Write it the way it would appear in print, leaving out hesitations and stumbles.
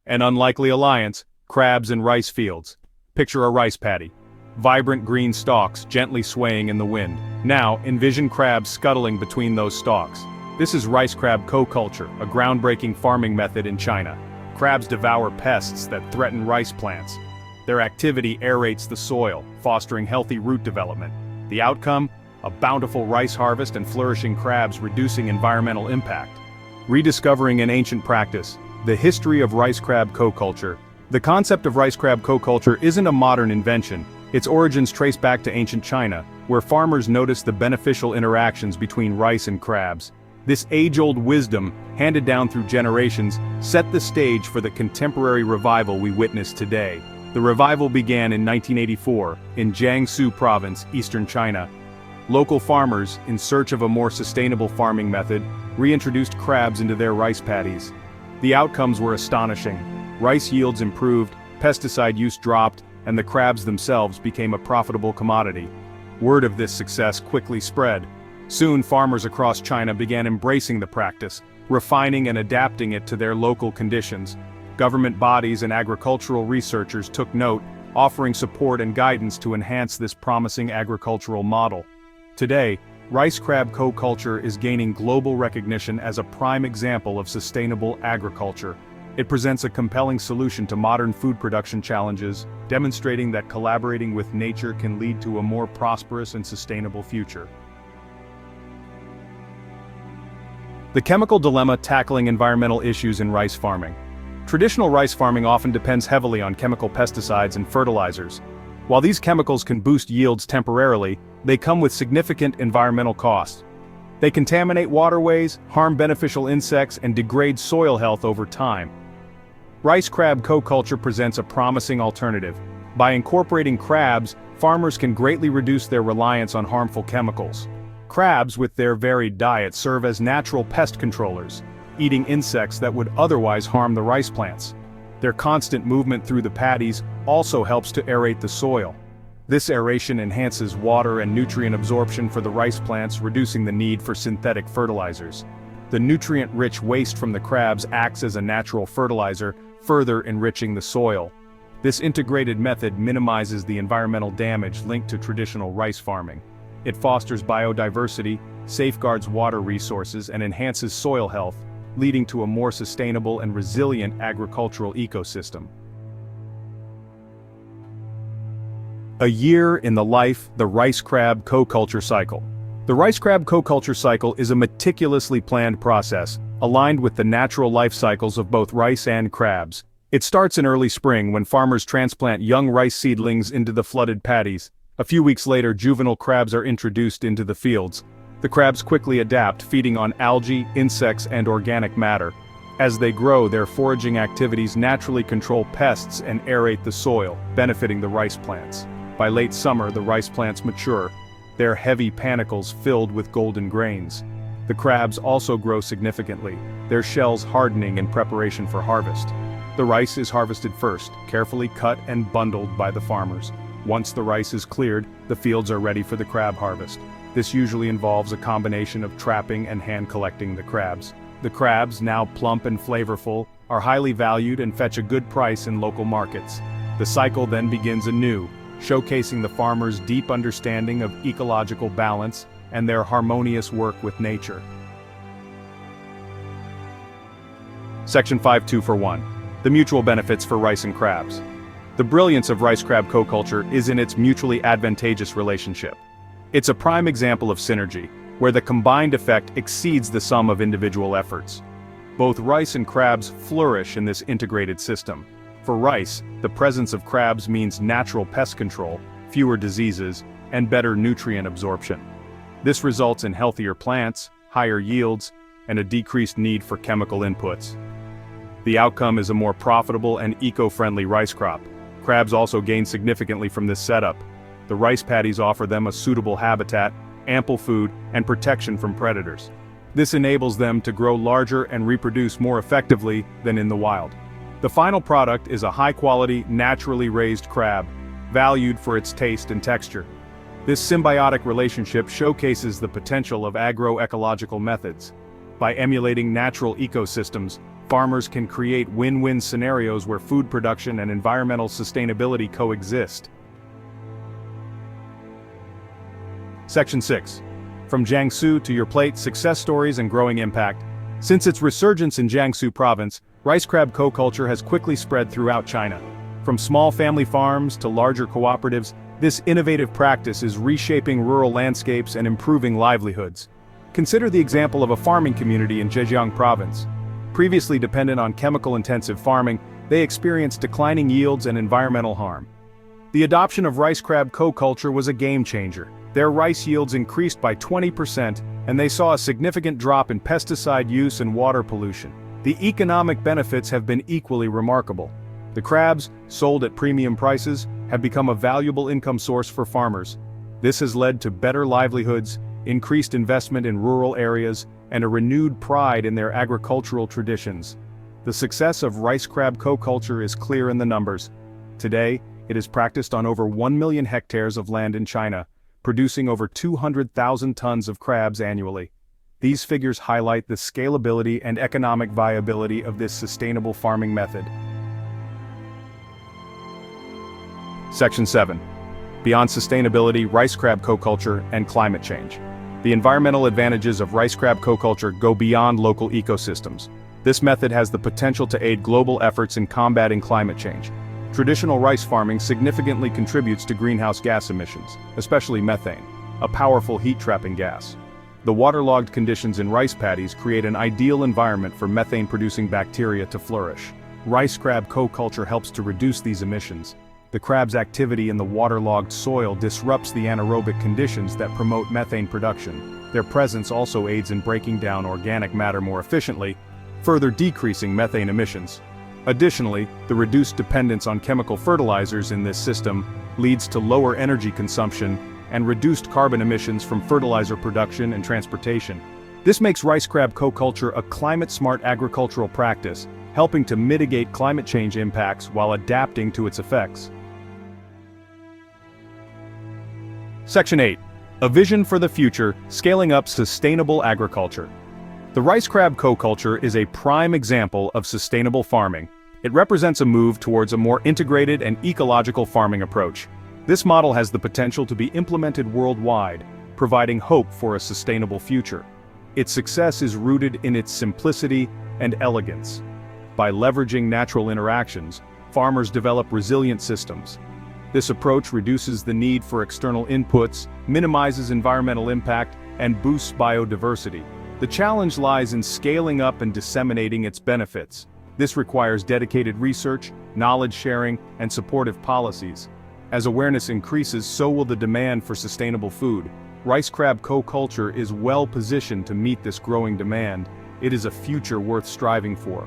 An unlikely alliance, crabs and rice fields. Picture a rice paddy. Vibrant green stalks gently swaying in the wind. Now, envision crabs scuttling between those stalks. This is rice crab co-culture, a groundbreaking farming method in China. Crabs devour pests that threaten rice plants. Their activity aerates the soil, fostering healthy root development. The outcome? A bountiful rice harvest and flourishing crabs reducing environmental impact. Rediscovering an ancient practice. The history of rice crab co-culture. The concept of rice crab co-culture isn't a modern invention. Its origins trace back to ancient China, where farmers noticed the beneficial interactions between rice and crabs. This age-old wisdom, handed down through generations, set the stage for the contemporary revival we witness today. The revival began in 1984, in Jiangsu province, eastern China. Local farmers, in search of a more sustainable farming method, reintroduced crabs into their rice paddies. The outcomes were astonishing. Rice yields improved, pesticide use dropped, and the crabs themselves became a profitable commodity. Word of this success quickly spread. Soon farmers across China began embracing the practice, refining and adapting it to their local conditions. Government bodies and agricultural researchers took note, offering support and guidance to enhance this promising agricultural model. Today, rice crab co-culture is gaining global recognition as a prime example of sustainable agriculture. It presents a compelling solution to modern food production challenges, demonstrating that collaborating with nature can lead to a more prosperous and sustainable future. The chemical dilemma tackling environmental issues in rice farming. Traditional rice farming often depends heavily on chemical pesticides and fertilizers. While these chemicals can boost yields temporarily, they come with significant environmental costs. They contaminate waterways, harm beneficial insects, and degrade soil health over time. Rice crab co-culture presents a promising alternative. By incorporating crabs, farmers can greatly reduce their reliance on harmful chemicals. Crabs, with their varied diet, serve as natural pest controllers, eating insects that would otherwise harm the rice plants. Their constant movement through the paddies also helps to aerate the soil. This aeration enhances water and nutrient absorption for the rice plants, reducing the need for synthetic fertilizers. The nutrient-rich waste from the crabs acts as a natural fertilizer, further enriching the soil. This integrated method minimizes the environmental damage linked to traditional rice farming. It fosters biodiversity, safeguards water resources, and enhances soil health, leading to a more sustainable and resilient agricultural ecosystem. A year in the life, the rice crab co-culture cycle. The rice crab co-culture cycle is a meticulously planned process, aligned with the natural life cycles of both rice and crabs. It starts in early spring when farmers transplant young rice seedlings into the flooded paddies. A few weeks later, juvenile crabs are introduced into the fields. The crabs quickly adapt, feeding on algae, insects, and organic matter. As they grow, their foraging activities naturally control pests and aerate the soil, benefiting the rice plants. By late summer, the rice plants mature, their heavy panicles filled with golden grains. The crabs also grow significantly, their shells hardening in preparation for harvest. The rice is harvested first, carefully cut and bundled by the farmers. Once the rice is cleared, the fields are ready for the crab harvest. This usually involves a combination of trapping and hand collecting the crabs. The crabs, now plump and flavorful, are highly valued and fetch a good price in local markets. The cycle then begins anew, showcasing the farmers' deep understanding of ecological balance and their harmonious work with nature. Section 5.2 for 1. The mutual benefits for rice and crabs. The brilliance of rice crab co-culture is in its mutually advantageous relationship. It's a prime example of synergy, where the combined effect exceeds the sum of individual efforts. Both rice and crabs flourish in this integrated system. For rice, the presence of crabs means natural pest control, fewer diseases, and better nutrient absorption. This results in healthier plants, higher yields, and a decreased need for chemical inputs. The outcome is a more profitable and eco-friendly rice crop. Crabs also gain significantly from this setup. The rice paddies offer them a suitable habitat, ample food, and protection from predators. This enables them to grow larger and reproduce more effectively than in the wild. The final product is a high-quality, naturally raised crab, valued for its taste and texture. This symbiotic relationship showcases the potential of agroecological methods. By emulating natural ecosystems, farmers can create win-win scenarios where food production and environmental sustainability coexist. Section 6. From Jiangsu to your plate: success stories and growing impact. Since its resurgence in Jiangsu province, rice crab co-culture has quickly spread throughout China. From small family farms to larger cooperatives, this innovative practice is reshaping rural landscapes and improving livelihoods. Consider the example of a farming community in Zhejiang province. Previously dependent on chemical-intensive farming, they experienced declining yields and environmental harm. The adoption of rice crab co-culture was a game-changer. Their rice yields increased by 20%, and they saw a significant drop in pesticide use and water pollution. The economic benefits have been equally remarkable. The crabs, sold at premium prices, have become a valuable income source for farmers. This has led to better livelihoods, increased investment in rural areas, and a renewed pride in their agricultural traditions. The success of rice crab co-culture is clear in the numbers. Today, it is practiced on over 1 million hectares of land in China, producing over 200,000 tons of crabs annually. These figures highlight the scalability and economic viability of this sustainable farming method. Section 7. Beyond sustainability, rice crab co-culture, and climate change. The environmental advantages of rice crab co-culture go beyond local ecosystems. This method has the potential to aid global efforts in combating climate change. Traditional rice farming significantly contributes to greenhouse gas emissions, especially methane, a powerful heat-trapping gas. The waterlogged conditions in rice paddies create an ideal environment for methane-producing bacteria to flourish. Rice crab co-culture helps to reduce these emissions. The crab's activity in the waterlogged soil disrupts the anaerobic conditions that promote methane production. Their presence also aids in breaking down organic matter more efficiently, further decreasing methane emissions. Additionally, the reduced dependence on chemical fertilizers in this system leads to lower energy consumption and reduced carbon emissions from fertilizer production and transportation. This makes rice crab co-culture a climate-smart agricultural practice, helping to mitigate climate change impacts while adapting to its effects. Section 8. A vision for the future: scaling up sustainable agriculture. The rice crab co-culture is a prime example of sustainable farming. It represents a move towards a more integrated and ecological farming approach. This model has the potential to be implemented worldwide, providing hope for a sustainable future. Its success is rooted in its simplicity and elegance. By leveraging natural interactions, farmers develop resilient systems. This approach reduces the need for external inputs, minimizes environmental impact, and boosts biodiversity. The challenge lies in scaling up and disseminating its benefits. This requires dedicated research, knowledge sharing, and supportive policies. As awareness increases, so will the demand for sustainable food. Rice crab co-culture is well positioned to meet this growing demand. It is a future worth striving for.